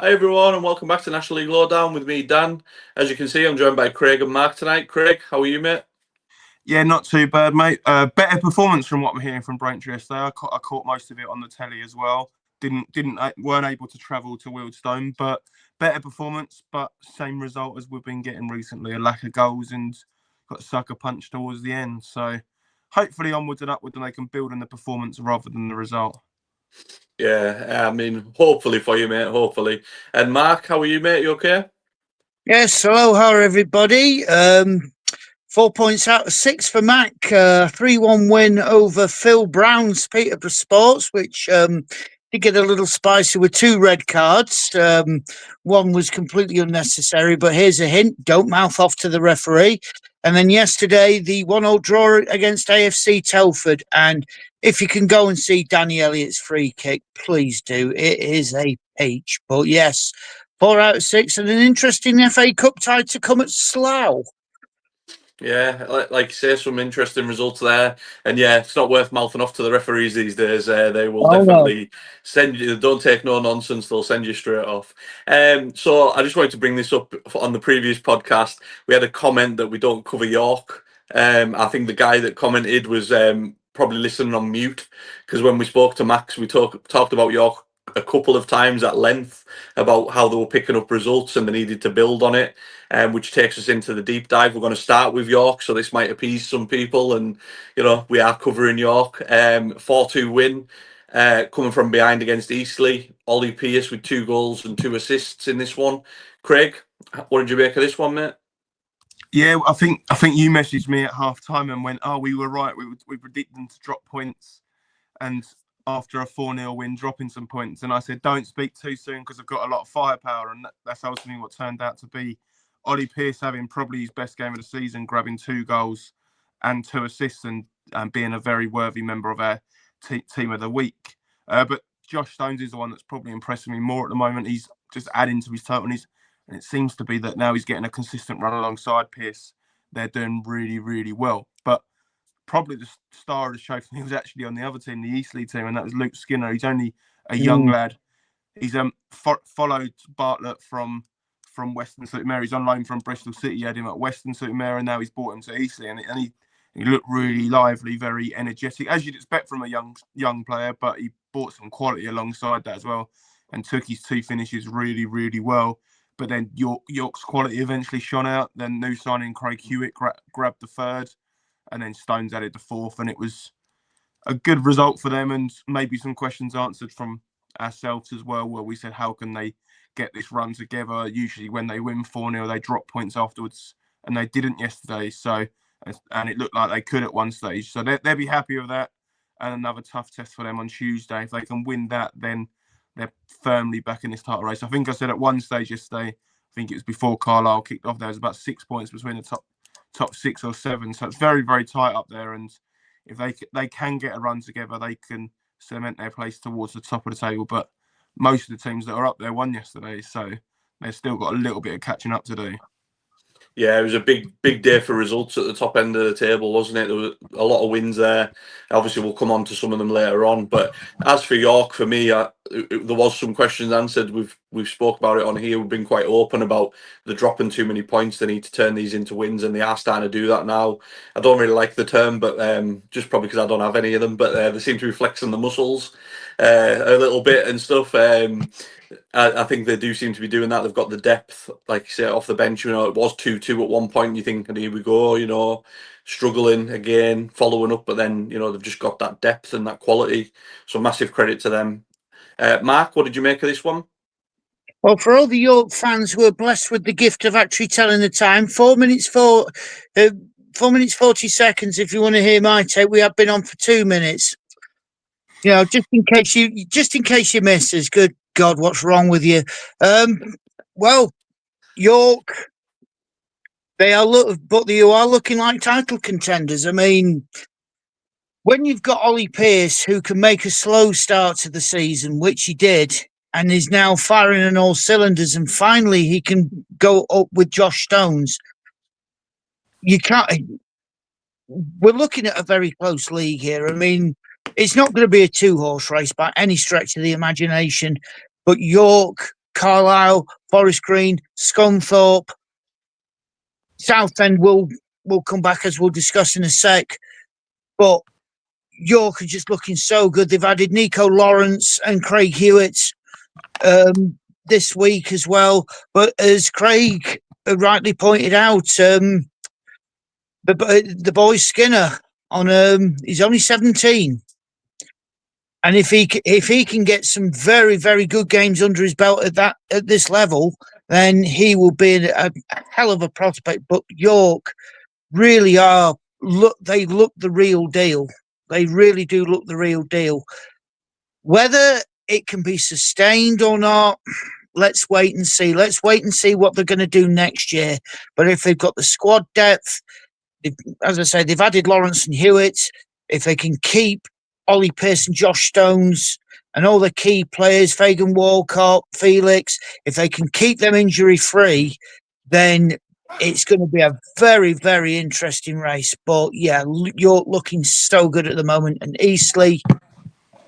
Hi everyone, and welcome back to National League Lowdown with me, Dan. As you can see, I'm joined by Craig and Mark tonight. Craig, how are you, mate? Yeah, not too bad, mate. Better performance from what I'm hearing from Braintree yesterday. I caught most of it on the telly as well. Weren't able to travel to Wealdstone, but better performance, but same result as we've been getting recently. A lack of goals and got a sucker punch towards the end. So hopefully onwards and upwards, and they can build on the performance rather than the result. Yeah, I mean, hopefully for you, mate, hopefully. And Mark, how are you, mate? You okay? Yes, hello, how are everybody? 4 points out of 6 for Mac. 3-1 win over Phil Brown's Peterborough Sports, which did get a little spicy with 2 red cards. One was completely unnecessary, but here's a hint: don't mouth off to the referee. And then yesterday, the 1-0 draw against AFC Telford. And if you can go and see Danny Elliott's free kick, please do. It is a peach. But yes, 4 out of 6, and an interesting FA Cup tie to come at Slough. Yeah, like you say, some interesting results there. And yeah, it's not worth mouthing off to the referees these days. They will definitely send you, don't take no nonsense, they'll send you straight off. So I just wanted to bring this up on the previous podcast. We had a comment that we don't cover York. I think the guy that commented was probably listening on mute, because when we spoke to Max, we talked about York a couple of times at length about how they were picking up results and they needed to build on it, which takes us into the deep dive. We're going to start with York, so this might appease some people, and we are covering York. 4-2 win, coming from behind against Eastleigh. Ollie Pearce with 2 goals and 2 assists in this one. Craig, what did you make of this one, mate? Yeah, I think you messaged me at half time and went, "Oh, we were right. We predicted them to drop points, and after a 4-0 win, dropping some points." And I said, "Don't speak too soon because I've got a lot of firepower," and that's ultimately what turned out to be. Ollie Pearce having probably his best game of the season, grabbing 2 goals and 2 assists, and being a very worthy member of our team of the week. But Josh Stones is the one that's probably impressing me more at the moment. He's just adding to his total, and it seems to be that now he's getting a consistent run alongside Pearce. They're doing really, really well. But probably the star of the show for me was actually on the other team, the Eastleigh team, and that was Luke Skinner. He's only a young lad. He's followed Bartlett from Western St Mary. He's on loan from Bristol City. He had him at Western St Mary, and now he's brought him to Eastleigh, and he looked really lively, very energetic, as you'd expect from a young player. But he brought some quality alongside that as well, and took his 2 finishes really, really well. But then York's quality eventually shone out. Then new signing Craig Hewitt grabbed the 3rd, and then Stones added the 4th, and it was a good result for them, and maybe some questions answered from ourselves as well, where we said, how can they get this run together? Usually when they win 4-0, they drop points afterwards, and they didn't yesterday. So, and it looked like they could at one stage. So they'll be happy with that, and another tough test for them on Tuesday. If they can win that, then they're firmly back in this title race. I think I said at one stage yesterday, I think it was before Carlisle kicked off, there was about 6 points between the top 6 or 7. So it's very, very tight up there. And if they can get a run together, they can cement their place towards the top of the table. But most of the teams that are up there won yesterday, so they've still got a little bit of catching up to do. Yeah, it was a big day for results at the top end of the table, wasn't it? There were a lot of wins there. Obviously, we'll come on to some of them later on. But as for York, for me, there was some questions answered. We've spoke about it on here. We've been quite open about the dropping too many points. They need to turn these into wins, and they are starting to do that now. I don't really like the term, but just probably because I don't have any of them. But they seem to be flexing the muscles a little bit and stuff. I think they do seem to be doing that. They've got the depth, like you say, off the bench. It was 2-2 at one point. You think, and here we go, struggling again, following up, but then, they've just got that depth and that quality. So massive credit to them. Mark, what did you make of this one? Well, for all the York fans who are blessed with the gift of actually telling the time, 4 minutes 40 seconds. If you want to hear my take, we have been on for 2 minutes. Just in case you miss us. Good God, what's wrong with you? Well, York, they are looking like title contenders. I mean, when you've got Ollie Pearce, who can make a slow start to the season, which he did, and is now firing on all cylinders, and finally he can go up with Josh Stones. We're looking at a very close league here. I mean, it's not going to be a 2-horse race by any stretch of the imagination, but York Carlisle, Forest Green, Scunthorpe. Southend will come back, as we'll discuss in a sec. But York are just looking so good. They've added Nico Lawrence and Craig Hewitt this week as well. But as Craig rightly pointed out, the boy Skinner he's only 17. And if he can get some very, very good games under his belt at this level, then he will be a hell of a prospect. But York really they look the real deal. They really do look the real deal. Whether it can be sustained or not, let's wait and see. Let's wait and see what they're going to do next year. But if they've got the squad depth, as I say, they've added Lawrence and Hewitt. If they can keep Ollie Pearson, Josh Stones, and all the key players, Fagan Walcott, Felix, if they can keep them injury-free, then it's going to be a very, very interesting race. But yeah, you're looking so good at the moment. And Eastleigh,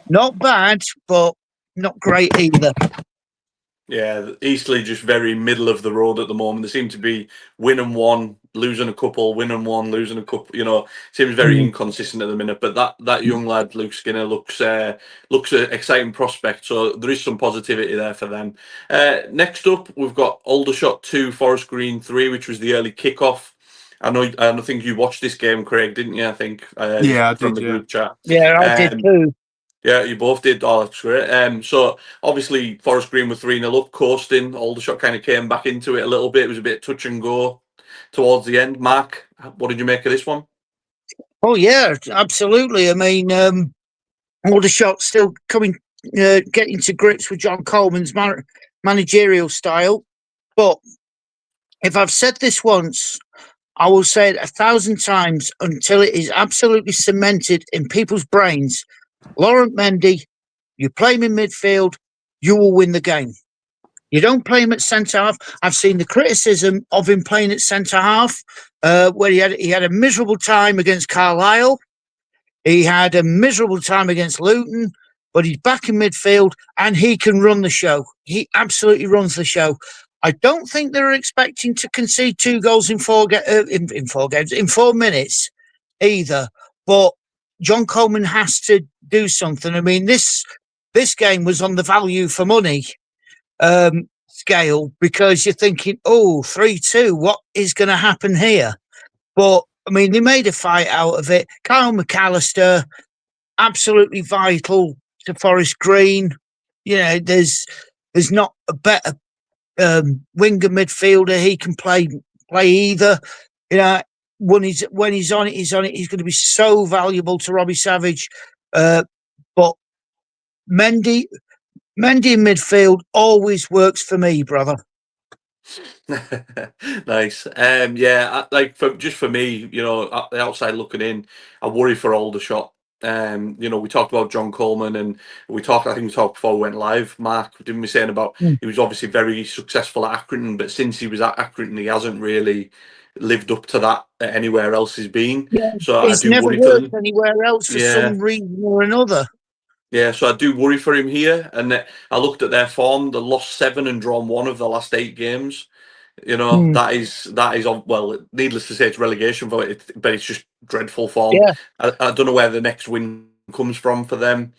not bad, but not great either. Yeah, Eastleigh just very middle of the road at the moment. They seem to be winning one, losing a couple, winning one, losing a couple. Seems very inconsistent at the minute. But that young lad, Luke Skinner, looks an exciting prospect. So there is some positivity there for them. Next up, we've got Aldershot 2, Forest Green 3, which was the early kickoff. I think you watched this game, Craig, didn't you? I think yeah, I from did, the group chat. Yeah, I did too. Yeah, you both did. Oh, that's great. So obviously Forest Green were 3-0 up, coasting. Aldershot kind of came back into it a little bit. It was a bit touch and go towards the end. Mark, what did you make of this one? Oh yeah, absolutely. I mean, Aldershot still getting to grips with John Coleman's managerial style. But if I've said this once, I will say it 1,000 times until it is absolutely cemented in people's brains. Laurent Mendy, you play him in midfield, you will win the game. You don't play him at centre half. I've seen the criticism of him playing at centre half, where he had a miserable time against Carlisle. He had a miserable time against Luton, but he's back in midfield and he can run the show. He absolutely runs the show. I don't think they're expecting to concede 2 goals in 4 games, in 4 minutes either. But John Coleman has to do something. I mean, this game was on the value for money scale, because you're thinking, 3-2, what is going to happen here? But I mean, they made a fight out of it. Kyle McAllister, absolutely vital to Forest Green. There's not a better winger midfielder. He can play either. When he's on it, he's on it. He's going to be so valuable to Robbie Savage. But Mendy in midfield always works for me, brother. Nice. Just for me, at the outside looking in, I worry for Aldershot. We talked about John Coleman, and I think we talked before we went live, Mark, didn't we, saying about he was obviously very successful at Accrington, but since he was at Accrington, he hasn't really lived up to that anywhere else he's been. Yeah, so I he's do never worry for worked them. anywhere else for some reason or another. Yeah, so I do worry for him here. And I looked at their form; they lost 7 and drawn 1 of the last 8 games. That is well, needless to say, it's relegation for it, but it's just dreadful form. Yeah. I don't know where the next win comes from for them.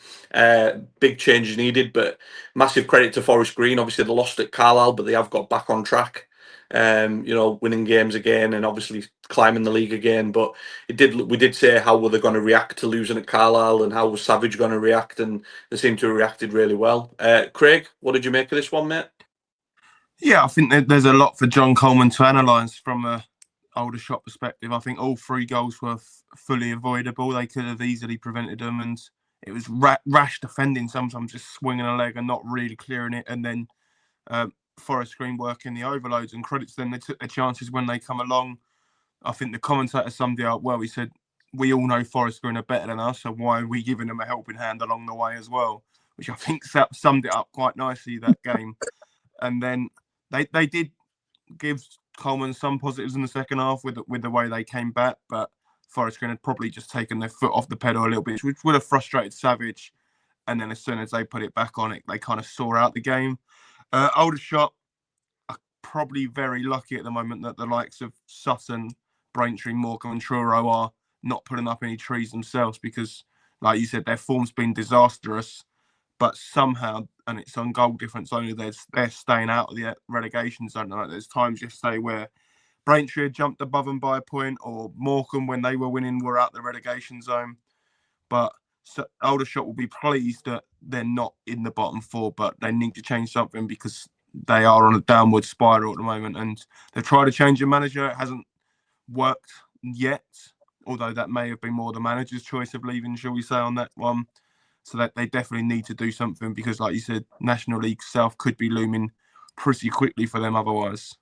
Big changes needed, but massive credit to Forest Green. Obviously, they lost at Carlisle, but they have got back on track. Winning games again, and obviously climbing the league again. But we did say how were they going to react to losing at Carlisle, and how was Savage going to react, and they seem to have reacted really well. Craig, what did you make of this one, mate? Yeah, I think there's a lot for John Coleman to analyse from a Aldershot perspective. I think all 3 goals were fully avoidable. They could have easily prevented them, and it was rash defending, sometimes just swinging a leg and not really clearing it, and then Forest Green working the overloads. And credit to them, they took their chances when they come along. I think the commentator summed it up well. He said, we all know Forest Green are better than us, so why are we giving them a helping hand along the way as well? Which I think summed it up quite nicely, that game. And then they did give Coleman some positives in the second half with the way they came back, but Forest Green had probably just taken their foot off the pedal a little bit, which would have frustrated Savage. And then as soon as they put it back on it, they kind of saw out the game. Aldershot are probably very lucky at the moment that the likes of Sutton, Braintree, Morecambe and Truro are not putting up any trees themselves because, like you said, their form's been disastrous. But somehow, and it's on goal difference only, they're staying out of the relegation zone. Like, there's times yesterday where Braintree had jumped above them by a point, or Morecambe, when they were winning, were out the relegation zone. But Aldershot will be pleased that they're not in the bottom four, but they need to change something because they are on a downward spiral at the moment. And they've tried to change the manager. It hasn't worked yet, although that may have been more the manager's choice of leaving, shall we say, on that one. So that they definitely need to do something because, like you said, National League South could be looming pretty quickly for them otherwise.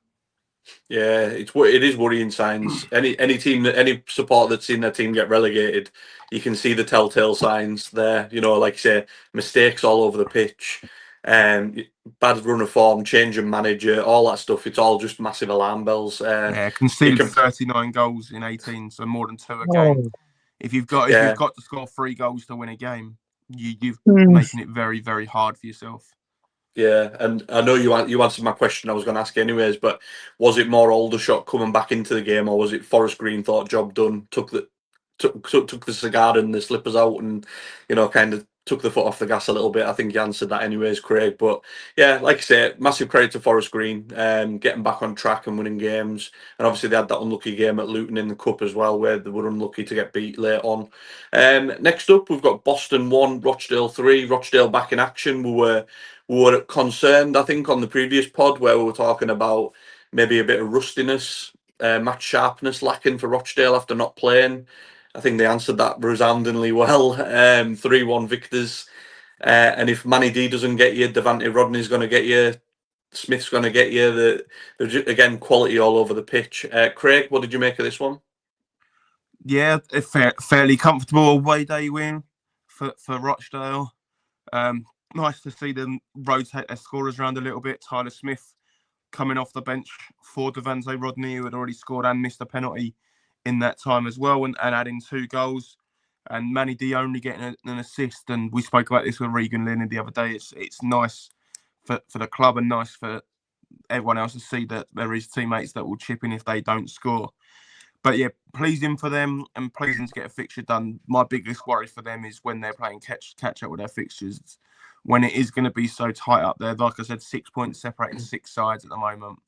Yeah, it is worrying signs. Any team, any supporter that's seen their team get relegated, you can see the telltale signs there. You know, like you say, mistakes all over the pitch, bad run of form, change of manager, all that stuff. It's all just massive alarm bells. Conceded 39 goals in 18, so more than 2 a game. If you've got to score 3 goals to win a game, you've making it very, very hard for yourself. Yeah, and I know you answered my question I was going to ask anyways, but was it more Aldershot coming back into the game, or was it Forest Green thought job done, took the cigar and the slippers out, and kind of took the foot off the gas a little bit? I think you answered that anyways, Craig. But yeah, like I say, massive credit to Forest Green, getting back on track and winning games. And obviously they had that unlucky game at Luton in the Cup as well, where they were unlucky to get beat late on. Next up, we've got Boston 1, Rochdale 3. Rochdale back in action. We were concerned, I think, on the previous pod where we were talking about maybe a bit of rustiness, match sharpness lacking for Rochdale after not playing. I think they answered that resoundingly well. 3-1 victors. And if Manny D doesn't get you, Devante Rodney's going to get you. Smith's going to get you. Again, quality all over the pitch. Craig, what did you make of this one? Yeah, a fairly comfortable away day win for Rochdale. Nice to see them rotate their scorers around a little bit. Tyler Smith coming off the bench for Devante Rodney, who had already scored and missed a penalty in that time as well, and adding 2 goals. And Manny D only getting an assist. And we spoke about this with Regan Linney the other day. It's nice for the club and nice for everyone else to see that there is teammates that will chip in if they don't score. But yeah, pleasing for them and pleasing to get a fixture done. My biggest worry for them is when they're playing catch up with their fixtures, when it is going to be so tight up there. Like I said, 6 points separating 6 sides at the moment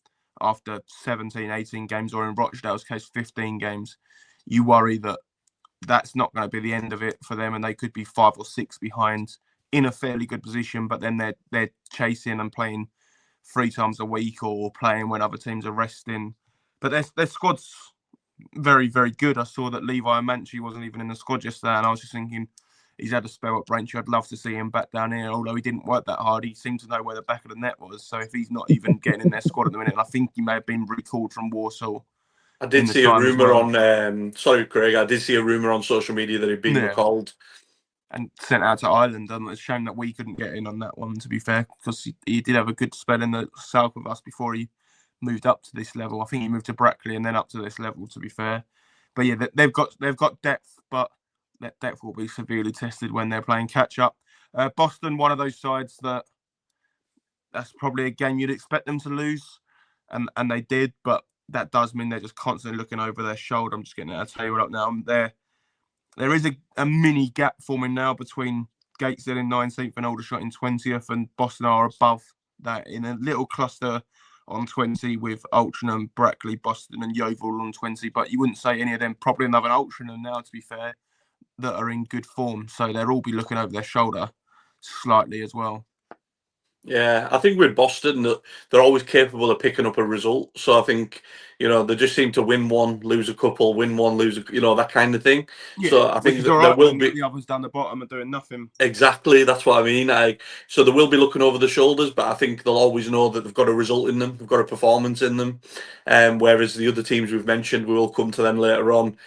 after 17, 18 games, or in Rochdale's case, 15 games. You worry that that's not going to be the end of it for them, and they could be 5 or 6 behind in a fairly good position, but then they're chasing and playing 3 times a week or playing when other teams are resting. But their squad's very, very good. I saw that Levi Manchi wasn't even in the squad yesterday, and I was just thinking, he's had a spell at Braintree. I'd love to see him back down here, although he didn't work that hard. He seemed to know where the back of the net was. So if he's not even getting in their squad at the minute, and I think he may have been recalled from Warsaw. I did see a rumour on, sorry, Craig, I did see a rumour on social media that he'd been recalled. And sent out to Ireland. And it's a shame that we couldn't get in on that one, to be fair, because he did have a good spell in the south with us before he moved up to this level. I think he moved to Brackley and then up to this level, to be fair. But yeah, they've got depth, but that depth will be severely tested when they're playing catch up. Boston, one of those sides that's probably a game you'd expect them to lose, and they did, but that does mean they're just constantly looking over their shoulder. I'm just getting a table up now. There is a mini gap forming now between Gateshead in 19th and Aldershot in 20th, and Boston are above that in a little cluster on 20 with Altrincham, Brackley, Boston and Yeovil on 20. But you wouldn't say any of them, probably another Altrincham now, to be fair, that are in good form. So they'll all be looking over their shoulder slightly as well. Yeah, I think with Boston, they're always capable of picking up a result. So I think, they just seem to win one, lose a couple, win one, lose that kind of thing. Yeah, so I think that there will be the others down the bottom are doing nothing. Exactly, that's what I mean. So they will be looking over the shoulders, but I think they'll always know that they've got a result in them, they've got a performance in them. Whereas the other teams we've mentioned, we will come to them later on,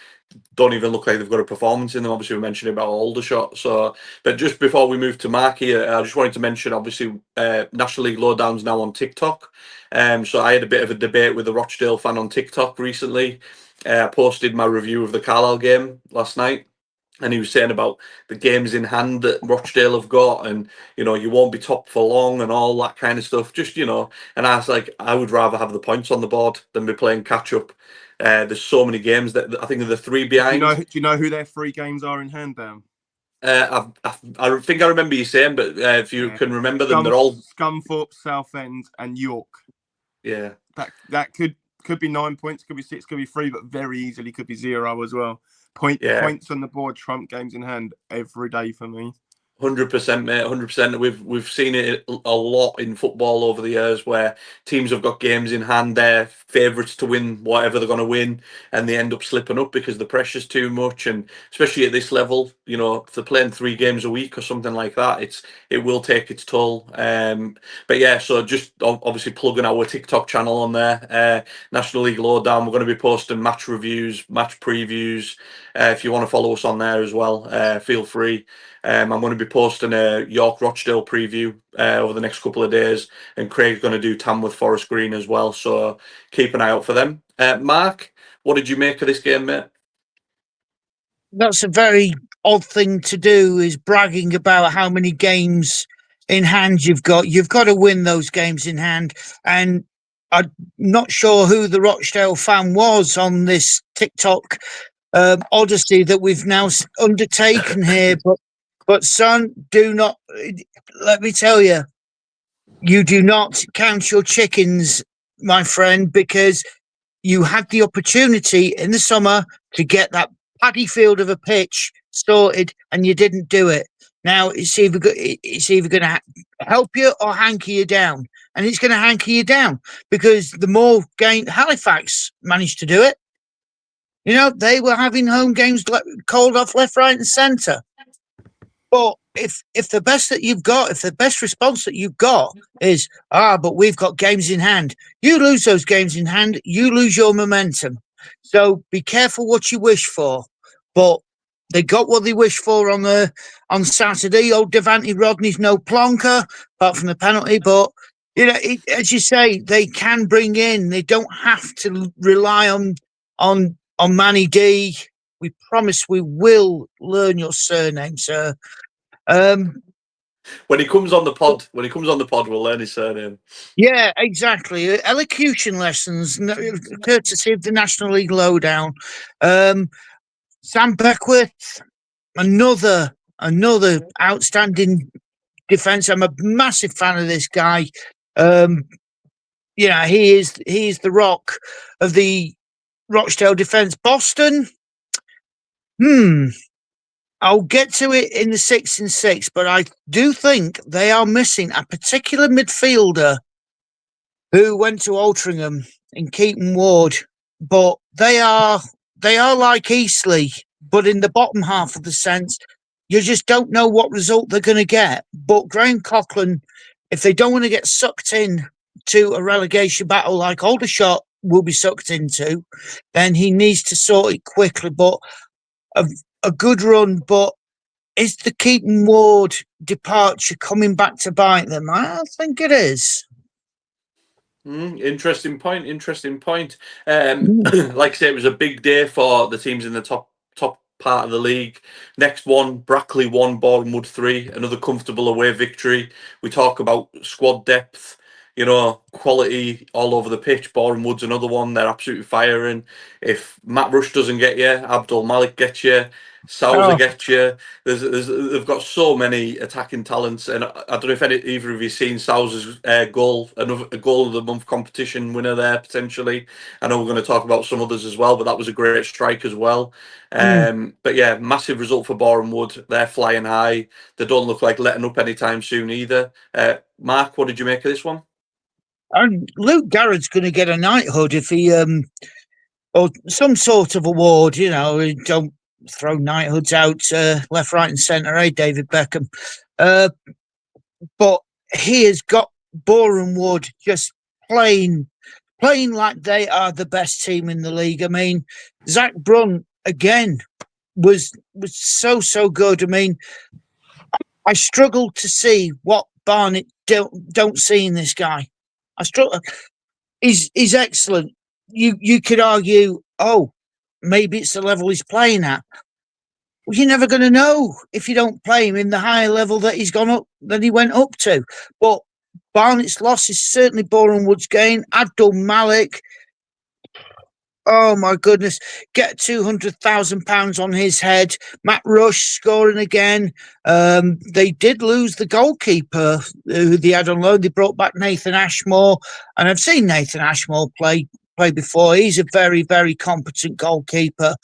don't even look like they've got a performance in them. Obviously, we mentioned about Aldershot. So, but just before we move to Mark here, I just wanted to mention, obviously, National League Lowdown's now on TikTok. So I had a bit of a debate with a Rochdale fan on TikTok recently. I posted my review of the Carlisle game last night. And he was saying about the games in hand that Rochdale have got, and you won't be top for long, and all that kind of stuff. Just and I was like, I would rather have the points on the board than be playing catch up. There's so many games that I think they're the three behind. Do you know who their 3 games are in hand, Dan? I think I remember you saying, but if you can remember them, they're all Scunthorpe, Southend, and York. Yeah, that could be 9 points, could be 6, could be 3, but very easily could be 0 as well. Points on the board trump games in hand every day for me. 100%, mate. 100%. We've seen it a lot in football over the years, where teams have got games in hand, they're favourites to win whatever they're going to win, and they end up slipping up because the pressure's too much. And especially at this level, if they're playing 3 games a week or something like that, it will take its toll. But yeah, so just obviously plugging our TikTok channel on there, National League Lowdown. We're going to be posting match reviews, match previews. If you want to follow us on there as well, feel free. I'm going to be posting a York Rochdale preview over the next couple of days, and Craig's going to do Tamworth Forest Green as well. So keep an eye out for them. Mark, what did you make of this game, mate? That's a very odd thing to do, is bragging about how many games in hand you've got. You've got to win those games in hand. And I'm not sure who the Rochdale fan was on this TikTok odyssey that we've now undertaken here, but son, do not, let me tell you, you do not count your chickens, my friend, because you had the opportunity in the summer to get that paddy field of a pitch sorted, and you didn't do it. Now it's either going to help you or hanker you down, and it's going to hanker you down, because the more game Halifax managed to do it. They were having home games called off left, right, and centre. But if the best that you've got, if the best response that you've got is, but we've got games in hand, you lose those games in hand, you lose your momentum. So be careful what you wish for. But they got what they wished for on Saturday. Old Devante Rodney's no plonker, apart from the penalty. But as you say, they can bring in. They don't have to rely on Manny D. We promise we will learn your surname, sir. When he comes on the pod, we'll learn his surname. Yeah, exactly. Elocution lessons, courtesy of the National League Lowdown. Sam Beckwith, another outstanding defence. I'm a massive fan of this guy. He is the rock of the Rochdale defence. Boston. I'll get to it in the 6 and 6, but I do think they are missing a particular midfielder who went to Altrincham in Keaton Ward. But they are like Eastleigh, but in the bottom half of the sense, you just don't know what result they're going to get. But Graham Coughlin, if they don't want to get sucked in to a relegation battle like Aldershot will be sucked into, then he needs to sort it quickly. But a good run, but is the Keaton Ward departure coming back to bite them? I think it is. Interesting point. Like I say, it was a big day for the teams in the top part of the league. Next one, Brackley 1, Boreham 3, another comfortable away victory. We talk about squad depth, quality all over the pitch. Boreham Wood's another one. They're absolutely firing. If Matt Rush doesn't get you, Abdul Malik gets you. Sousa gets you. They've got so many attacking talents, and I don't know if either of you seen Sousa's goal, a goal of the month competition winner there potentially. I know we're going to talk about some others as well, but that was a great strike as well. But yeah, massive result for Boreham Wood. They're flying high. They don't look like letting up anytime soon either. Mark, what did you make of this one? And Luke Garrett's going to get a knighthood if he or some sort of award. Don't throw knighthoods out left, right, and centre, David Beckham. But he has got Boreham Wood just playing like they are the best team in the league. I mean, Zach Brunt again was so good. I mean, I struggle to see what Barnett don't see in this guy. I struggle. He's excellent. You could argue, maybe it's the level he's playing at. Well, you're never going to know if you don't play him in the higher level that he went up to. But Barnett's loss is certainly Boreham Wood's gain. Abdul Malik, oh my goodness, get £200,000 on his head. Matt Rush scoring again. They did lose the goalkeeper who they had on loan. They brought back Nathan Ashmore, and I've seen Nathan Ashmore play before. He's a very, very competent goalkeeper.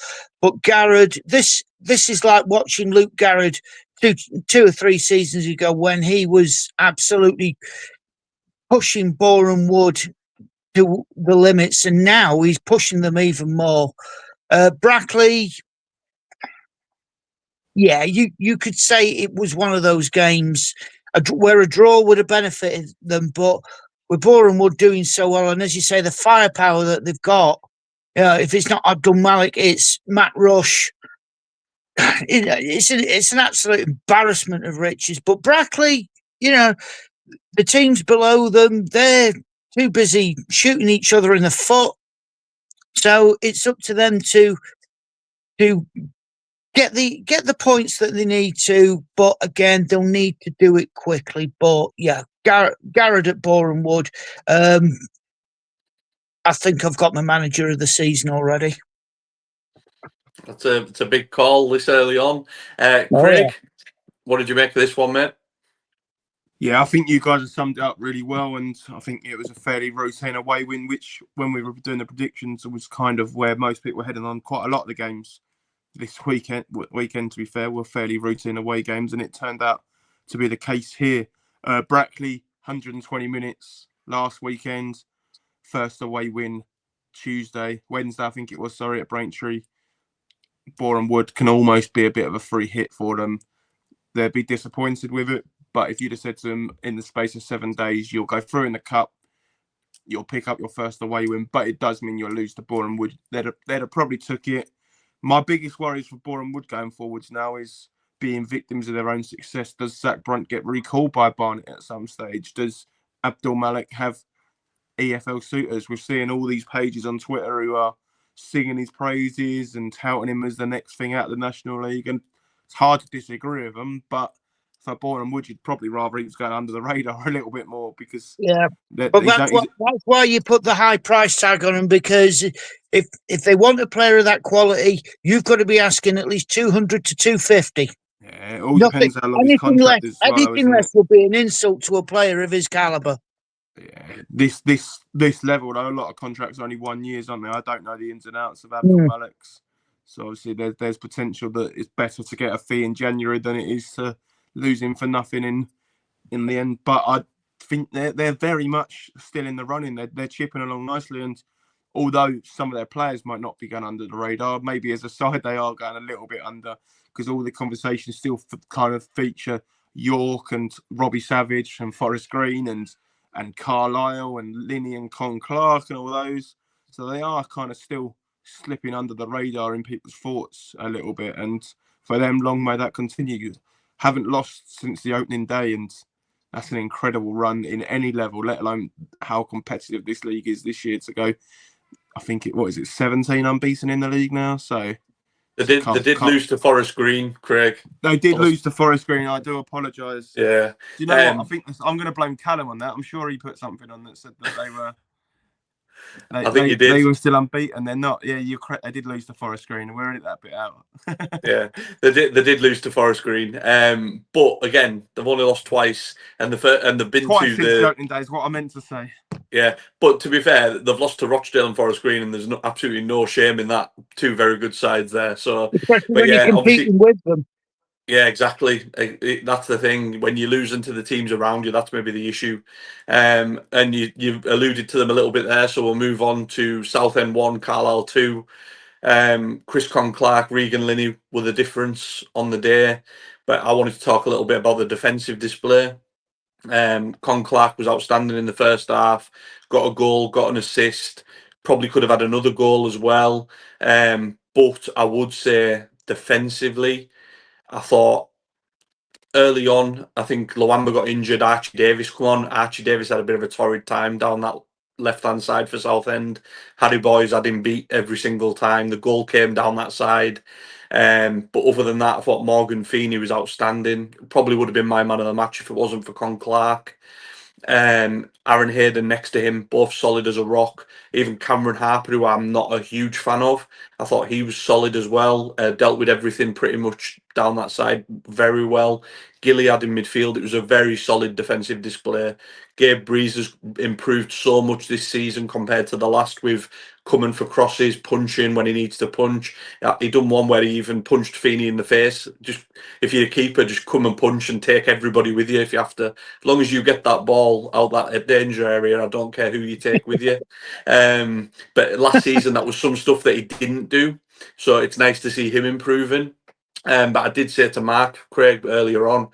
But Garrod, this is like watching Luke Garrod two or three seasons ago when he was absolutely pushing Boreham Wood to the limits, and now he's pushing them even more. Brackley, yeah, you could say it was one of those games where a draw would have benefited them, but with Boreham Wood doing so well, and as you say, the firepower that they've got, if it's not Abdul Malik, it's Matt Rush. It's an absolute embarrassment of riches. But Brackley, the teams below them, they're too busy shooting each other in the foot. So it's up to them to get the points that they need to, but again, they'll need to do it quickly. But yeah, Garrod at Boreham Wood. I think I've got my manager of the season already. It's a big call this early on. Craig, what did you make of this one, mate? Yeah, I think you guys have summed it up really well, and I think it was a fairly routine away win, which, when we were doing the predictions, was kind of where most people were heading on. Quite a lot of the games this weekend, to be fair, were fairly routine away games, and it turned out to be the case here. Brackley, 120 minutes last weekend, first away win Wednesday, I think it was, at Braintree. Boreham Wood can almost be a bit of a free hit for them. They'd be disappointed with it, but if you'd have said to them in the space of 7 days, you'll go through in the cup, you'll pick up your first away win, but it does mean you'll lose to Boreham Wood. They'd have probably took it. My biggest worries for Boreham Wood going forwards now is being victims of their own success. Does Zach Brunt get recalled by Barnet at some stage? Does Abdul Malik have EFL suitors? We're seeing all these pages on Twitter who are singing his praises and touting him as the next thing out of the National League, and it's hard to disagree with them, but for Boreham Wood, you'd probably rather he was going under the radar a little bit more, because but that's why you put the high price tag on him, because if they want a player of that quality, you've got to be asking at least 200 to 250. Yeah, it all depends how long his contract is. Anything less will be an insult to a player of his caliber. Yeah, this level, though, a lot of contracts are only 1 year, aren't they? I don't know the ins and outs of Abdul Malik's, so obviously there's potential that it's better to get a fee in January than it is to lose him for nothing in the end. But I think they're very much still in the running. They're chipping along nicely, and although some of their players might not be going under the radar, maybe as a side they are going a little bit under, because all the conversations still kind of feature York and Robbie Savage and Forest Green and Carlisle and Linney and Con Clark and all those. So they are kind of still slipping under the radar in people's thoughts a little bit. And for them, long may that continue. Haven't lost since the opening day, and that's an incredible run in any level, let alone how competitive this league is this year to go. I think 17 unbeaten in the league now. So they did lose to Forest Green, Craig. They did lose to Forest Green. I do apologise. Yeah. Do you know what? I think I'm going to blame Callum on that. I'm sure he put something on that said that they were. I think you did. They were still unbeaten. They're not. Yeah, you're correct. They did lose to Forest Green, and we're in that bit out. Yeah, they did lose to Forest Green. But again, they've only lost twice, and they've been twice to since the opening day is what I meant to say. Yeah, but to be fair, they've lost to Rochdale and Forest Green, and there's absolutely no shame in that. Two very good sides there. So, especially when you're competing with them. Yeah, exactly. That's the thing. When you're losing to the teams around you, that's maybe the issue. And you've alluded to them a little bit there. So we'll move on to Southend 1, Carlisle 2. Chris Con-Clark, Regan Linney were the difference on the day. But I wanted to talk a little bit about the defensive display. Con-Clark was outstanding in the first half. Got a goal, got an assist. Probably could have had another goal as well. But I would say defensively, I thought early on, I think Lowamba got injured. Archie Davis come on. Archie Davis had a bit of a torrid time down left-hand side for Southend. Harry Boyes had him beat every single time. The goal came down that side. But other than that, I thought Morgan Feeney was outstanding. Probably would have been my man of the match if it wasn't for Con Clark. Aaron Hayden next to him, both solid as a rock. Even Cameron Harper, who I'm not a huge fan of, I thought he was solid as well. Dealt with everything pretty much down that side very well. Gilead in midfield, it was a very solid defensive display. Gabe Breeze has improved so much this season compared to the last, with coming for crosses, punching when he needs to punch. He done one where he even punched Feeney in the face. Just, if you're a keeper, just come and punch and take everybody with you if you have to. As long as you get that ball out that danger area, I don't care who you take with you. But last season, that was some stuff that he didn't do. So it's nice to see him improving. But I did say to Mark Craig earlier on,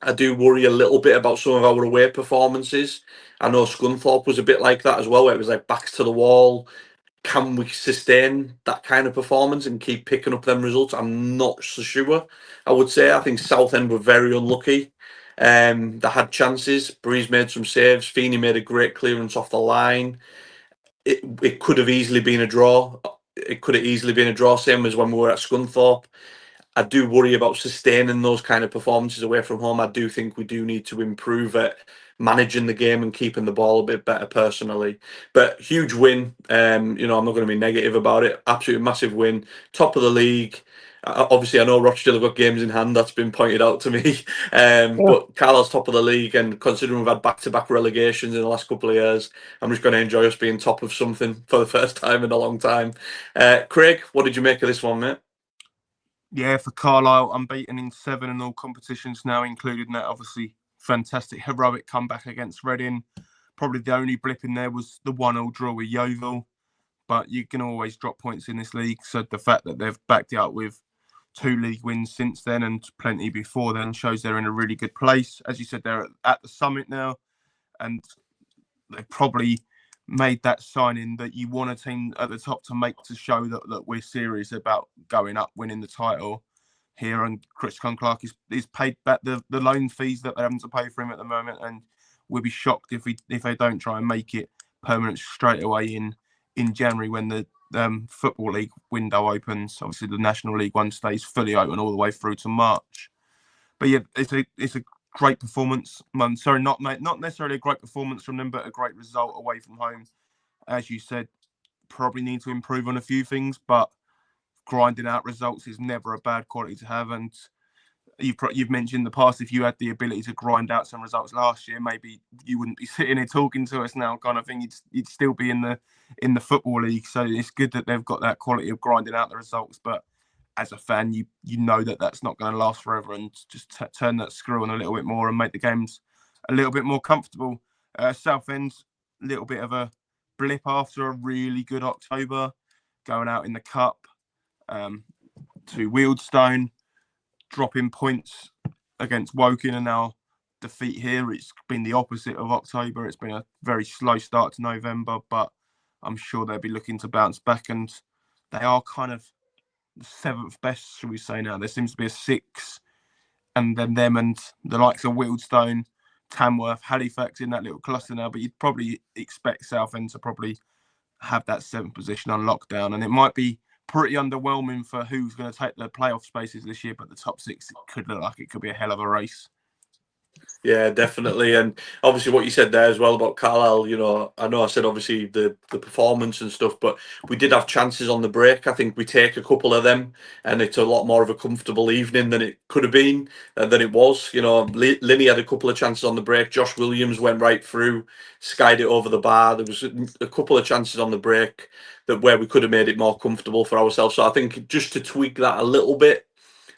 I do worry a little bit about some of our away performances. I know Scunthorpe was a bit like that as well, where it was like backs to the wall. Can we sustain that kind of performance and keep picking up them results? I'm not so sure. I would say I think Southend were very unlucky. They had chances. Breeze made some saves. Feeney made a great clearance off the line. It could have easily been a draw. It could have easily been a draw, same as when we were at Scunthorpe. I do worry about sustaining those kind of performances away from home. I do think we do need to improve at managing the game and keeping the ball a bit better personally. But huge win. I'm not going to be negative about it. Absolutely massive win. Top of the league. Obviously, I know Rochdale have got games in hand. That's been pointed out to me. But Carlisle's top of the league, and considering we've had back-to-back relegations in the last couple of years, I'm just going to enjoy us being top of something for the first time in a long time. Craig, what did you make of this one, mate? Yeah, for Carlisle, unbeaten in 7 in all competitions now, including that obviously fantastic heroic comeback against Reading. Probably the only blip in there was the 1-1 draw with Yeovil, but you can always drop points in this league. So the fact that they've backed it up with 2 league wins since then and plenty before then shows they're in a really good place. As you said, they're at the summit now, and they probably made that signing that you want a team at the top to make, to show that we're serious about going up, winning the title here. And Chris Clark is paid back the loan fees that they're having to pay for him at the moment, and we'll be shocked if they don't try and make it permanent straight away in January when the Football League window opens. Obviously, the National League one stays fully open all the way through to March. But yeah, it's a great performance. Sorry, not necessarily a great performance from them, but a great result away from home. As you said, probably need to improve on a few things, but grinding out results is never a bad quality to have. And you've mentioned in the past, if you had the ability to grind out some results last year, maybe you wouldn't be sitting here talking to us now, kind of thing. You'd still be in the Football League. So it's good that they've got that quality of grinding out the results, but as a fan, you know that's not going to last forever, and just turn that screw on a little bit more and make the games a little bit more comfortable. Southend, a little bit of a blip after a really good October, going out in the cup to Wealdstone, dropping points against Woking, and now defeat here. It's been the opposite of October. It's been a very slow start to November, but I'm sure they'll be looking to bounce back, and they are kind of the 7th best, should we say now. There seems to be a 6, and then them and the likes of Wealdstone, Tamworth, Halifax in that little cluster now, but you'd probably expect Southend to probably have that 7th position on lockdown, and it might be pretty underwhelming for who's going to take the playoff spaces this year, but the top 6 could look like it could be a hell of a race. Yeah, definitely. And obviously what you said there as well about Carlisle, I know I said obviously the performance and stuff, but we did have chances on the break. I think we take a couple of them and it's a lot more of a comfortable evening than it could have been, than it was. Linney had a couple of chances on the break. Josh Williams went right through, skied it over the bar. There was a couple of chances on the break where we could have made it more comfortable for ourselves. So I think just to tweak that a little bit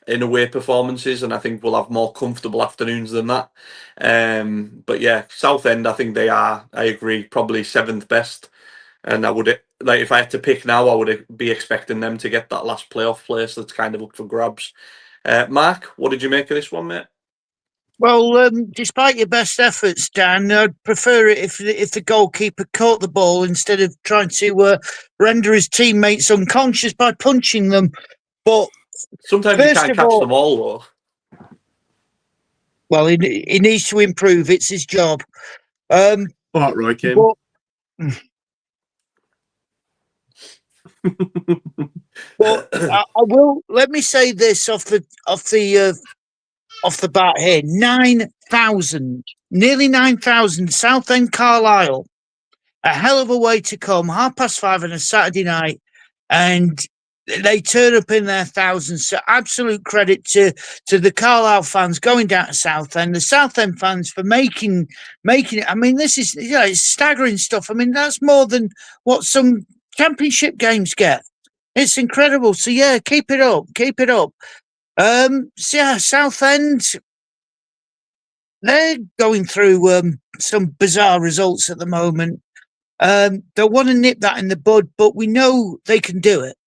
in away performances, and I think we'll have more comfortable afternoons than that. But yeah, Southend, I think they are, I agree, probably 7th best. And I would, like, if I had to pick now, I would be expecting them to get that last playoff place that's kind of up for grabs. Mark, what did you make of this one, mate? Well, despite your best efforts, Dan, I'd prefer it if the goalkeeper caught the ball instead of trying to render his teammates unconscious by punching them. But sometimes you can't catch them all, though. Well, he needs to improve. It's his job. All right, Kim. But I will. Let me say this off the bat here: 9,000, nearly 9,000. Southend Carlisle, a hell of a way to come. 5:30 on a Saturday night, and they turn up in their thousands. So absolute credit to the Carlisle fans going down to Southend, the Southend fans for making it. I mean, this is it's staggering stuff. I mean, that's more than what some championship games get. It's incredible. So yeah, keep it up. So yeah, Southend, they're going through some bizarre results at the moment. They want to nip that in the bud, but we know they can do it.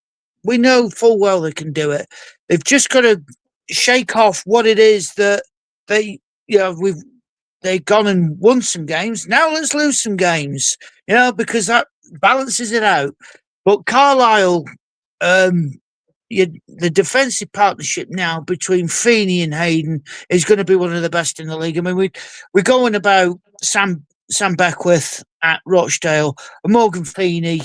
We know full well they can do it. They've just got to shake off what it is that they've gone and won some games. Now let's lose some games, because that balances it out. But Carlisle, the defensive partnership now between Feeney and Hayden is going to be one of the best in the league. I mean, we're going about Sam Beckwith at Rochdale, and Morgan Feeney.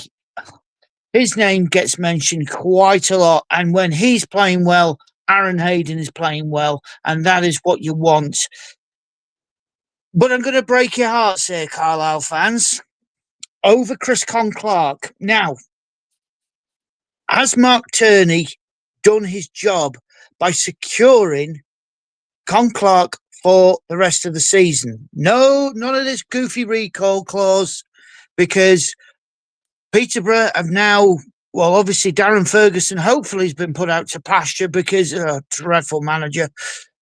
His name gets mentioned quite a lot, and when he's playing well, Aaron Hayden is playing well, and that is what you want. But I'm going to break your hearts here, Carlisle fans, over Chris Clark. Now, has Mark Turney done his job by securing Clark for the rest of the season? No, none of this goofy recall clause, because Peterborough have now, well, obviously Darren Ferguson hopefully has been put out to pasture because dreadful manager.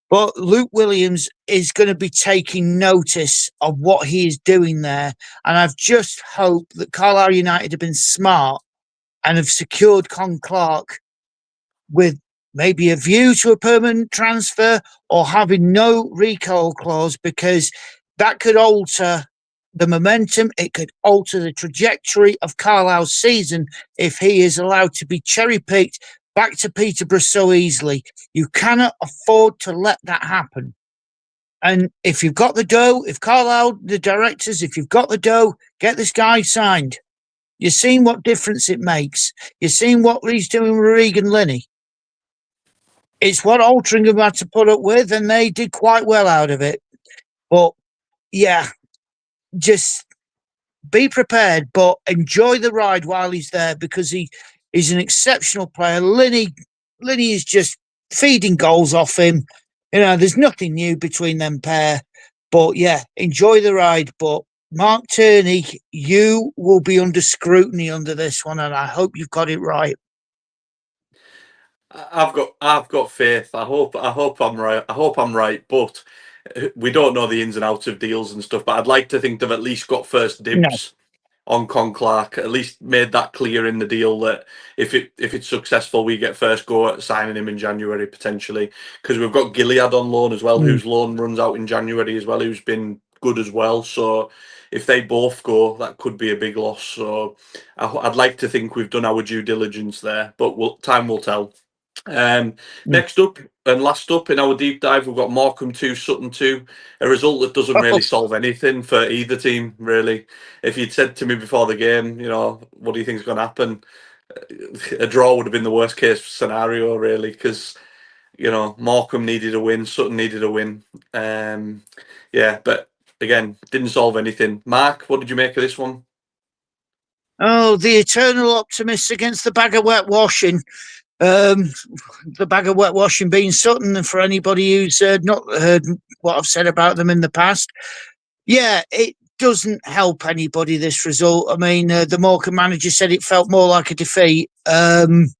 But Luke Williams is going to be taking notice of what he is doing there. And I've just hoped that Carlisle United have been smart and have secured Clark with maybe a view to a permanent transfer or having no recall clause, because that could alter the momentum. It could alter the trajectory of Carlisle's season if he is allowed to be cherry-picked back to Peterborough so easily. You cannot afford to let that happen. And if you've got the dough, if Carlisle, the directors, if you've got the dough, get this guy signed. You've seen what difference it makes. You've seen what he's doing with Regan Linney. It's what Altrincham had to put up with, and they did quite well out of it. But yeah, just be prepared, but enjoy the ride while he's there, because he's an exceptional player. Linney is just feeding goals off him. There's nothing new between them pair. But yeah, enjoy the ride. But Mark Turney, you will be under scrutiny under this one, and I hope you've got it right. I've got faith. I hope I'm right. I hope I'm right, but we don't know the ins and outs of deals and stuff. But I'd like to think they've at least got first dibs on Clark. At least made that clear in the deal that if it's successful, we get first go at signing him in January potentially, because we've got Gilead on loan as well, whose loan runs out in January as well, who's been good as well. So if they both go, that could be a big loss. So I'd like to think we've done our due diligence there, but time will tell. Next up and last up in our deep dive, we've got Morecambe 2, Sutton 2, a result that doesn't really solve anything for either team, really. If you'd said to me before the game, what do you think is going to happen? A draw would have been the worst case scenario, really, because, Morecambe needed a win, Sutton needed a win. But again, didn't solve anything. Mark, what did you make of this one? Oh, the eternal optimist against the bag of wet washing. The bag of wet washing being Sutton, and for anybody who's not heard what I've said about them in the past, yeah, it doesn't help anybody, this result. I mean, the Morecambe manager said it felt more like a defeat. Could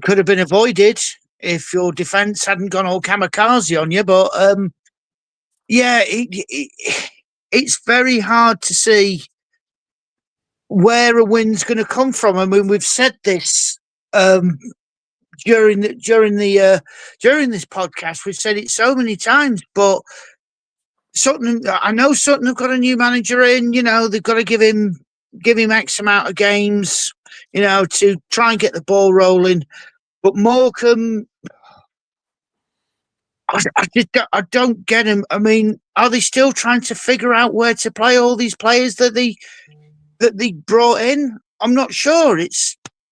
have been avoided if your defence hadn't gone all kamikaze on you, but it's very hard to see where a win's going to come from. I mean, we've said this during this podcast. We've said it so many times, but I know Sutton have got a new manager in. They've got to give him X amount of games, to try and get the ball rolling. But Morecambe, I don't get him. I mean, are they still trying to figure out where to play all these players that they that they brought in, I'm not sure.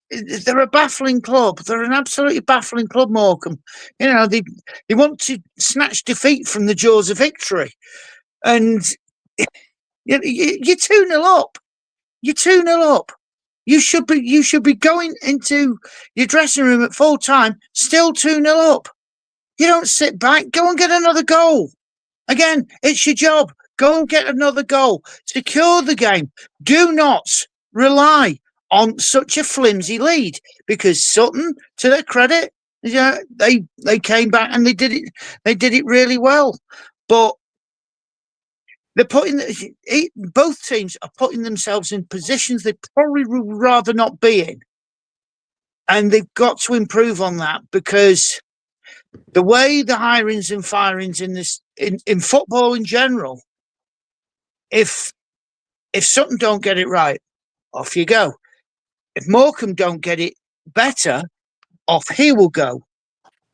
They're a baffling club. They're an absolutely baffling club, Morecambe. You know, they want to snatch defeat from the jaws of victory. And you're 2-0 up. You're 2-0 up. You should be going into your dressing room at full time, still 2-0 up. You don't sit back. Go and get another goal. Again, it's your job. Go and get another goal. Secure the game. Do not rely on such a flimsy lead, because Sutton, to their credit, they came back and they did it. They did it really well. But they're both teams are putting themselves in positions they probably would rather not be in, and they've got to improve on that, because the way the hirings and firings in football in general, if Sutton don't get it right, off you go. If Morecambe don't get it better, off he will go,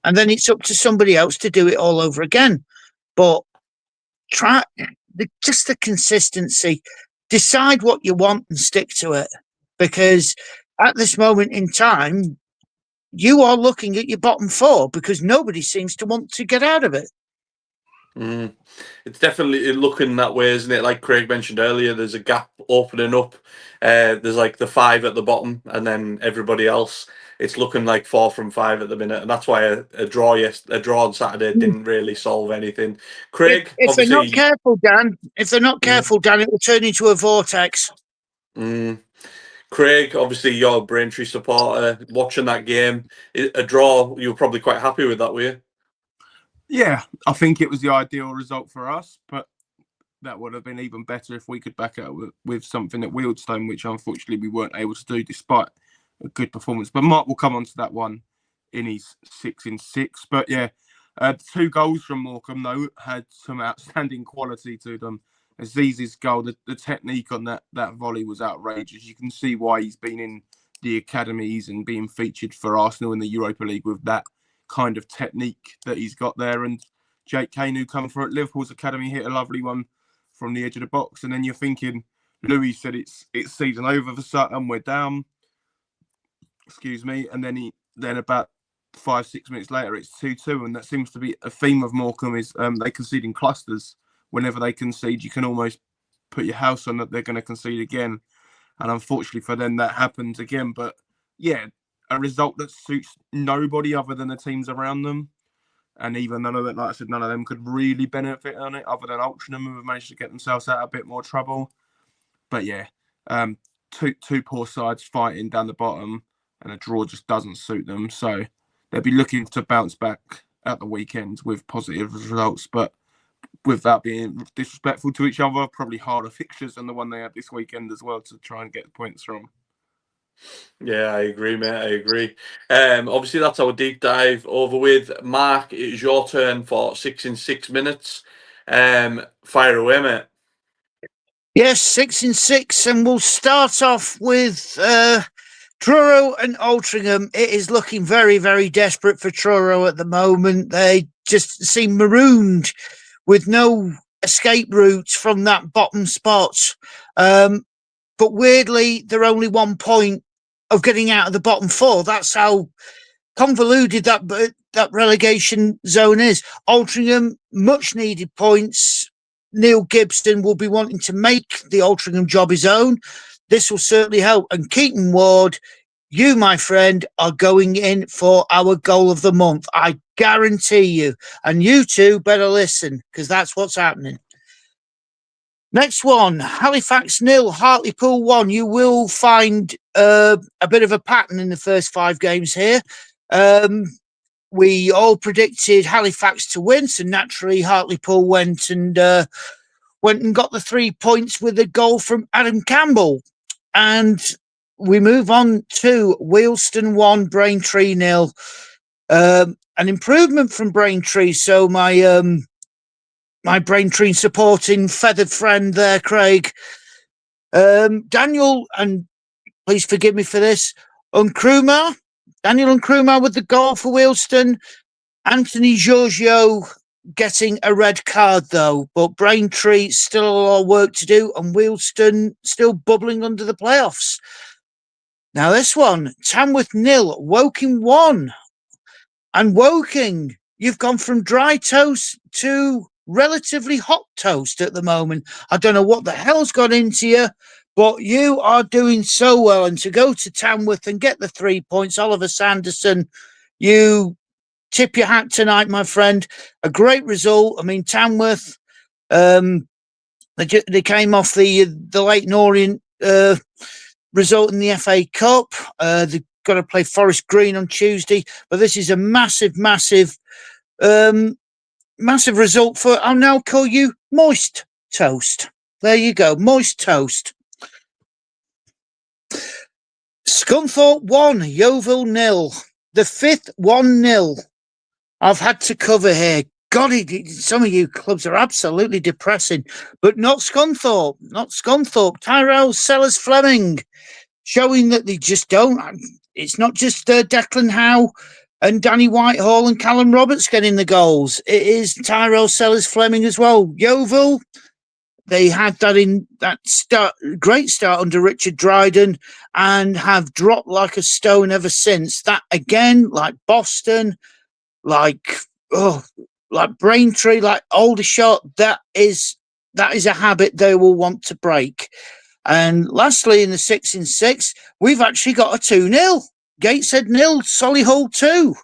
and then it's up to somebody else to do it all over again. But just the consistency. Decide what you want and stick to it, because at this moment in time, you are looking at your bottom four, because nobody seems to want to get out of it. It's definitely looking that way, isn't it? Like Craig mentioned earlier, there's a gap opening up. There's like the 5 at the bottom, and then everybody else. It's looking like 4 from 5 at the minute, and that's why a draw on Saturday didn't really solve anything. Craig, if obviously, they're not careful, Dan, it will turn into a vortex. Craig, obviously, you're a Braintree supporter. Watching that game, a draw, you were probably quite happy with that, were you? Yeah, I think it was the ideal result for us, but that would have been even better if we could back out with something at Wealdstone, which unfortunately we weren't able to do despite a good performance. But Mark will come on to that one in his 6 in 6. But yeah, 2 goals from Morecambe, though, had some outstanding quality to them. Aziz's goal, the technique on that volley was outrageous. You can see why he's been in the academies and being featured for Arsenal in the Europa League with that kind of technique that he's got there. And Jake Kane, who come from Liverpool's academy, hit a lovely one from the edge of the box. And then you're thinking, Louis said it's season over for Sutton, we're down. Excuse me. And then about 5-6 minutes later, it's 2-2. And that seems to be a theme of Morecambe, is they concede in clusters. Whenever they concede, you can almost put your house on that they're going to concede again. And unfortunately for them, that happens again. But yeah, a result that suits nobody other than the teams around them. And even none of them, like I said, none of them could really benefit on it, other than Altrincham, who have managed to get themselves out of a bit more trouble. But yeah, two poor sides fighting down the bottom, and a draw just doesn't suit them. So they'll be looking to bounce back at the weekend with positive results, but without being disrespectful to each other, probably harder fixtures than the one they had this weekend as well to try and get points from. Yeah, I agree, mate. I agree. Obviously, that's our deep dive over with. Mark, it's your turn for 6 in 6 minutes. Fire away, mate. Yes, 6 in 6, and we'll start off with Truro and Altrincham. It is looking very, very desperate for Truro at the moment. They just seem marooned with no escape routes from that bottom spot. But weirdly, they're only 1 point of getting out of the bottom 4. That's how convoluted that relegation zone is. Altrincham, much needed points. Neil Gibson will be wanting to make the Altrincham job his own. This will certainly help. And Keaton Ward, you, my friend, are going in for our goal of the month. I guarantee you. And you two better listen, because that's what's happening. Next one, Halifax 0, Hartlepool 1. You will find a bit of a pattern in the first 5 games here. We all predicted Halifax to win, so naturally Hartlepool went and got the 3 points with a goal from Adam Campbell. And we move on to Wealdstone 1, Braintree 0. An improvement from Braintree, so my Braintree supporting feathered friend there, Craig. Daniel, and please forgive me for this, Daniel Nkrumah with the goal for Wealdstone. Anthony Giorgio getting a red card, though. But Braintree still a lot of work to do, and Wealdstone still bubbling under the playoffs. Now, this one, Tamworth 0, Woking 1. And Woking, you've gone from dry toast to relatively hot toast at the moment. I don't know what the hell's got into you, but you are doing so well. And to go to Tamworth and get the 3 points, Oliver Sanderson, you tip your hat tonight, my friend. A great result. I mean, Tamworth, they came off the Leyton Orient result in the FA Cup. They've got to play Forest Green on Tuesday, but this is a massive result for, I'll now call you Moist Toast. There you go, Moist Toast. Scunthorpe 1, Yeovil 0. The 5th 1-0 I've had to cover here. God, some of you clubs are absolutely depressing, but not Scunthorpe. Not Scunthorpe. Tyrell Sellers-Fleming showing that they just don't. It's not just Declan Howe and Danny Whitehall and Callum Roberts getting the goals. It is Tyrell Sellers-Fleming as well. Yeovil, they had that great start under Richard Dryden and have dropped like a stone ever since. That again, like Boston, like Braintree, like Aldershot, that is a habit they will want to break. And lastly, in the 6 in 6, we've actually got a 2-0. Gateshead 0, Solihull 2.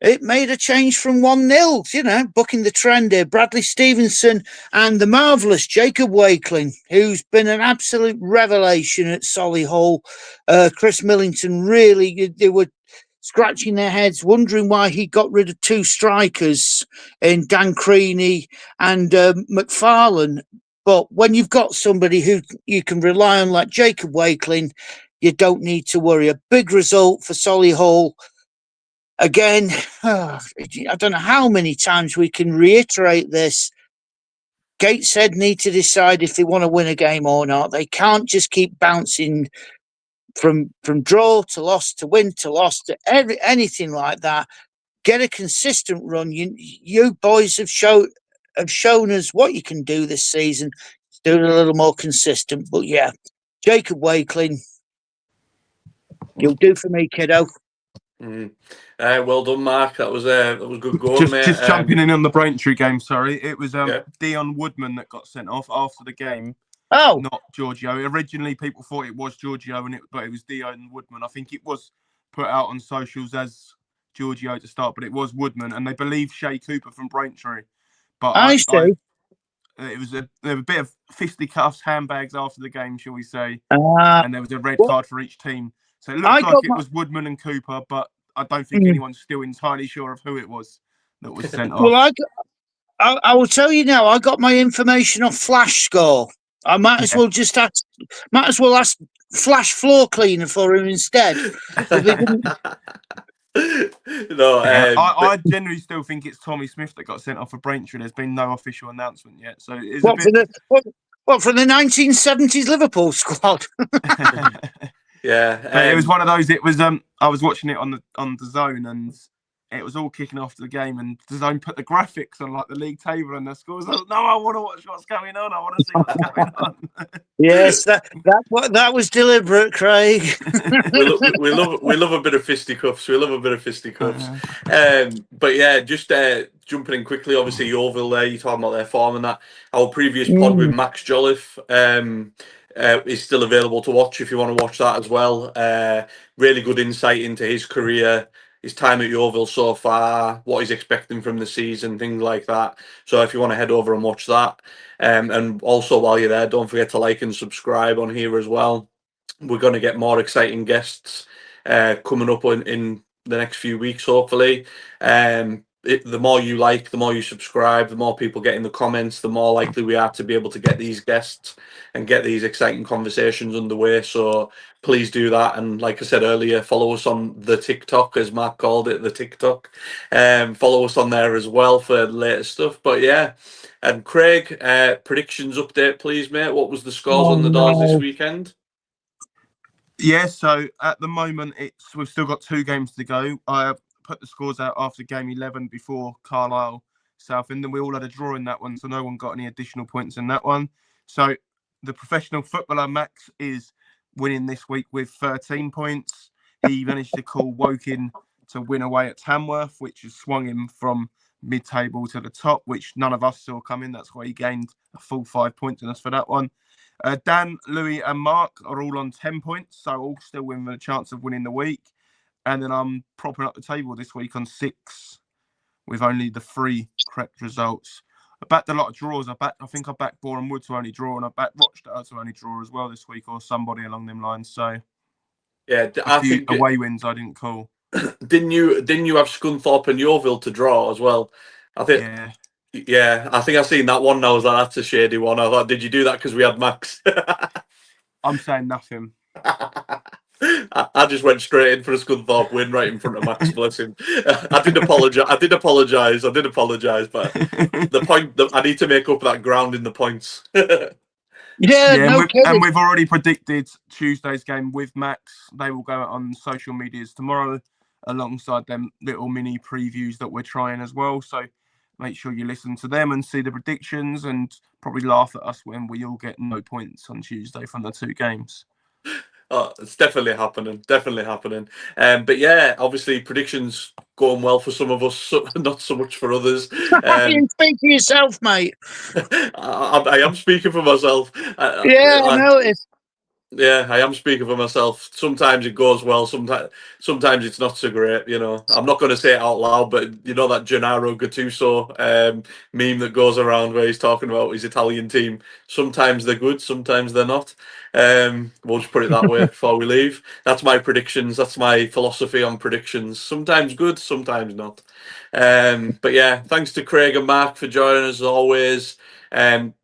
It made a change from 1-0, bucking the trend here. Bradley Stevenson and the marvellous Jacob Wakeling, who's been an absolute revelation at Solihull. Chris Millington, really, they were scratching their heads, wondering why he got rid of 2 strikers in Dan Creaney and McFarlane. But when you've got somebody who you can rely on like Jacob Wakeling, you don't need to worry. A big result for Solihull. Again, I don't know how many times we can reiterate this. Gateshead need to decide if they want to win a game or not. They can't just keep bouncing from draw to loss to win to loss to anything like that. Get a consistent run. You boys have shown us what you can do this season. Do it a little more consistent. But yeah, Jacob Wakeling, you'll do for me, kiddo. Well done, Mark. That was good going, mate. Just jumping in on the Braintree game. Sorry, it was Dion Woodman that got sent off after the game. Oh, not Giorgio. Originally, people thought it was Giorgio, but it was Dion Woodman. I think it was put out on socials as Giorgio to start, but it was Woodman, and they believe Shay Cooper from Braintree. But I see. There was a bit of fisticuffs, handbags after the game, shall we say, and and there was a red card for each team. So it looked like it was Woodman and Cooper, but I don't think anyone's still entirely sure of who it was that was sent off. Well, I will tell you now. I got my information off Flash Score. I might as well ask Flash Floor Cleaner for him instead. No, I generally still think it's Tommy Smith that got sent off for Braintree. There's been no official announcement yet, so it's for the 1970s Liverpool squad. Yeah, it was one of those. It was I was watching it on the Zone, and it was all kicking off the game, and the Zone put the graphics on like the league table and the scores. No, I want to watch what's going on. I want to see what's going on. Yes, that was deliberate, Craig. we love a bit of fisticuffs. We love a bit of fisticuffs. But yeah, just jumping in quickly. Obviously, Yeovil there. You're talking about their form and that. Our previous pod with Max Jolliffe is still available to watch if you want to watch that as well. Really good insight into his career, his time at Yeovil so far, what he's expecting from the season, things like that. So if you want to head over and watch that, and also while you're there, don't forget to like and subscribe on here as well. We're going to get more exciting guests coming up in the next few weeks, hopefully. The more you like, the more you subscribe, the more people get in the comments, the more likely we are to be able to get these guests and get these exciting conversations underway. So please do that. And like I said earlier, follow us on the TikTok, as Mark called it, the TikTok. Follow us on there as well for the latest stuff. But yeah, and Craig, predictions update, please, mate. What was the scores on the doors this weekend? Yeah, so at the moment, we've still got 2 games to go. I put the scores out after game 11 before Carlisle Southend, and we all had a draw in that one, so no one got any additional points in that one. So the professional footballer Max is winning this week with 13 points. He managed to call Woking to win away at Tamworth, which has swung him from mid-table to the top, which none of us saw coming. That's why he gained a full 5 points in us for that one. Dan, Louis and Mark are all on 10 points, so all still with a chance of winning the week. And then I'm propping up the table this week on 6 with only the 3 correct results. I backed a lot of draws. I think I backed Boreham to only draw, and I backed Rochdale to only draw as well this week, or somebody along them lines. So yeah, a few away wins I didn't call. Didn't you have Scunthorpe and Yeovil to draw as well? I think. Yeah, I think I seen that one. And I was like, that's a shady one. I thought, did you do that because we had Max? I'm saying nothing. I just went straight in for a Scunthorpe win right in front of Max. Bless him. I did apologise. I did apologise, but the point that I need to make up that ground in the points. And we've already predicted Tuesday's game with Max. They will go out on social medias tomorrow alongside them little mini previews that we're trying as well. So make sure you listen to them and see the predictions, and probably laugh at us when we all get no points on Tuesday from the 2 games. Oh, it's definitely happening. But yeah, obviously predictions going well for some of us, not so much for others. You speak for yourself, mate. I am speaking for myself. I noticed. Yeah, I am speaking for myself. Sometimes it goes well. Sometimes it's not so great. You know, I'm not going to say it out loud, but you know that Gennaro Gattuso meme that goes around where he's talking about his Italian team. Sometimes they're good, sometimes they're not. We'll just put it that way before we leave. That's my predictions. That's my philosophy on predictions. Sometimes good, sometimes not. But yeah, thanks to Craig and Mark for joining us as always.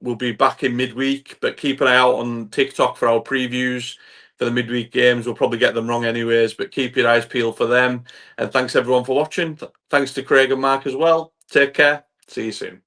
We'll be back in midweek, but keep an eye out on TikTok for our previews for the midweek games. We'll probably get them wrong anyways, but keep your eyes peeled for them. And thanks everyone for watching. Thanks to Craig and Mark as well. Take care. See you soon.